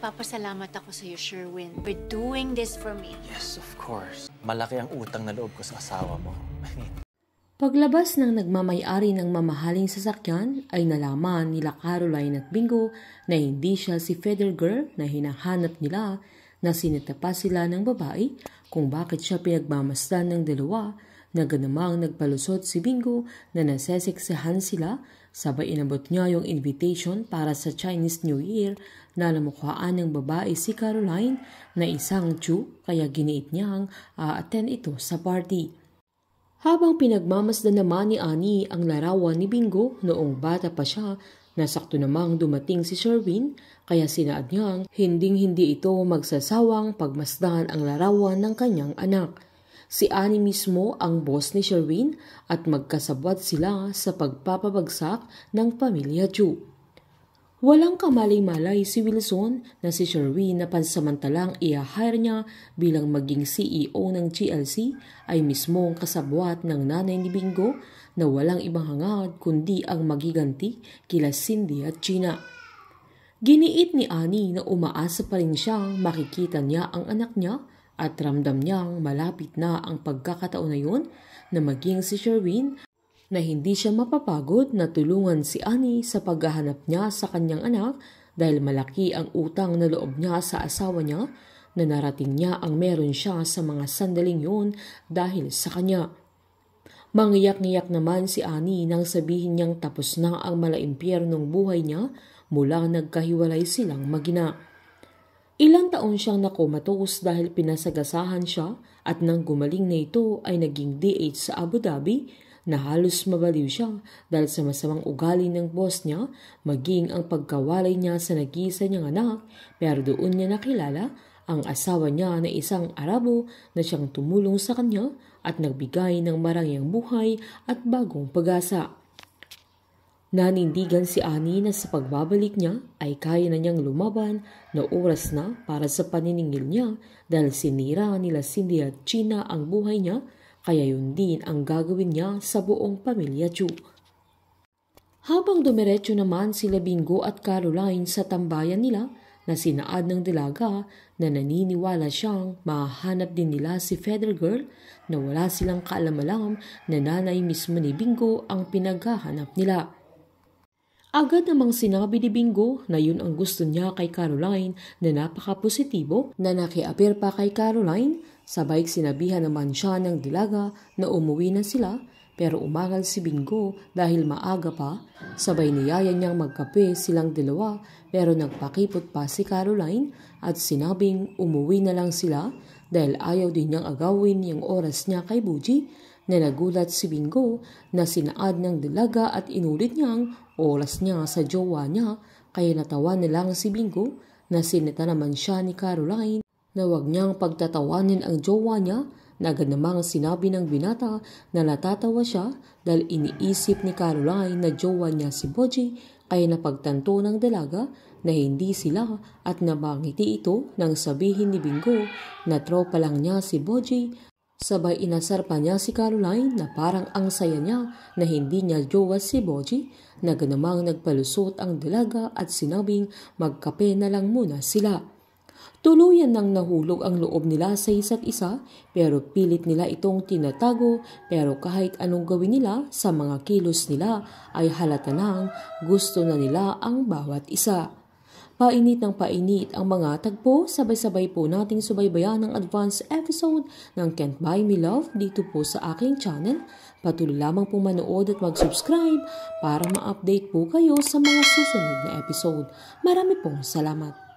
Nagpapasalamat ako sa iyo, Sherwin, for doing this for me. Yes, of course. Malaki ang utang na loob ko sa asawa mo. Paglabas ng nagmamay-ari ng mamahaling sasakyan ay nalaman nila Caroline at Bingo na hindi siya si Feather Girl na hinahanap nila, na sinita pa sila ng babae kung bakit siya pinagmamasdan ng dalawa, na ganamang nagpalusot si Bingo na naseseksihan sila, sabay inabot niya yung invitation para sa Chinese New Year na namukhaan ng babae si Caroline na isang Jew, kaya giniit niyang a-attend ito sa party. Habang pinagmamasdan naman ni Annie ang larawan ni Bingo noong bata pa siya, nasakto namang dumating si Sherwin, kaya sinaad niyang hinding-hindi ito magsasawang pagmasdan ang larawan ng kanyang anak. Si Annie mismo ang boss ni Sherwin at magkasabwat sila sa pagpapabagsak ng pamilya Chu. Walang kamaling-malay si Wilson na si Sherwin na pansamantalang i-hire niya bilang maging CEO ng GLC ay mismong kasabwat ng nanay ni Bingo na walang ibang hangad kundi ang magiganti kila Cindy at Gina. Giniit ni Annie na umaasa pa rin siyang makikita niya ang anak niya at ramdam niyang malapit na ang pagkakataon na yun na maging si Sherwin, na hindi siya mapapagod na tulungan si Annie sa paghahanap niya sa kanyang anak dahil malaki ang utang na loob niya sa asawa niya, na narating niya ang meron siya sa mga sandaling yun dahil sa kanya. Mangiyak-ngiyak naman si Annie nang sabihin niyang tapos na ang malaimpyernong buhay niya mula nagkahiwalay silang magina. Ilang taon siyang nakomatos dahil pinasagasahan siya at nang gumaling na ito ay naging DH sa Abu Dhabi, na halos mabaliw siya dahil sa masamang ugali ng boss niya, maging ang pagkawalay niya sa nag-iisa niyang anak, pero doon niya nakilala ang asawa niya na isang Arabo na siyang tumulong sa kanya at nagbigay ng marangyang buhay at bagong pag-asa. Nanindigan si Annie na sa pagbabalik niya ay kaya na niyang lumaban, na oras na para sa paniningil niya dahil sinira nila Cindy at Gina ang buhay niya, kaya yun din ang gagawin niya sa buong pamilya Chu. Habang dumiretso naman sila Bingo at Caroline sa tambayan nila, na sinaad ng dalaga na naniniwala siyang mahanap din nila si Feather Girl, na wala silang kaalam-alam na nanay mismo ni Bingo ang pinaghahanap nila. Agad namang sinabi ni Bingo na yun ang gusto niya kay Caroline, na napaka-positibo, na nakiapir pa kay Caroline. Sabay sinabihan naman siya ng dilaga na umuwi na sila, pero umagal si Bingo dahil maaga pa. Sabay niyaya niyang magkape silang dalawa, pero nagpakipot pa si Caroline at sinabing umuwi na lang sila dahil ayaw din niyang agawin yung oras niya kay Buji, na nagulat si Bingo na sinaad ng dilaga at inulit niyang oras niya sa jowa niya, kaya natawa na lang si Bingo na sinita naman siya ni Caroline na wag niyang pagtatawanin ang jowa niya, na agad namang sinabi ng binata na natatawa siya dahil iniisip ni Caroline na jowa niya si Boji, kaya napagtanto ng dalaga na hindi sila at nabangiti ito nang sabihin ni Bingo na tropa lang niya si Boji. Sabay inasar pa niya si Caroline na parang ang saya niya na hindi niya jowa si Boji, na ganamang nagpalusot ang dalaga at sinabing magkape na lang muna sila. Tuluyan nang nahulog ang loob nila sa isa't isa, pero pilit nila itong tinatago, pero kahit anong gawin nila sa mga kilos nila ay halata nang gusto na nila ang bawat isa. Painit ng painit ang mga tagpo, sabay-sabay po nating subaybayan ang advance episode ng Can't Buy Me Love dito po sa aking channel. Patuloy lamang po manood at mag-subscribe para ma-update po kayo sa mga susunod na episode. Marami pong salamat.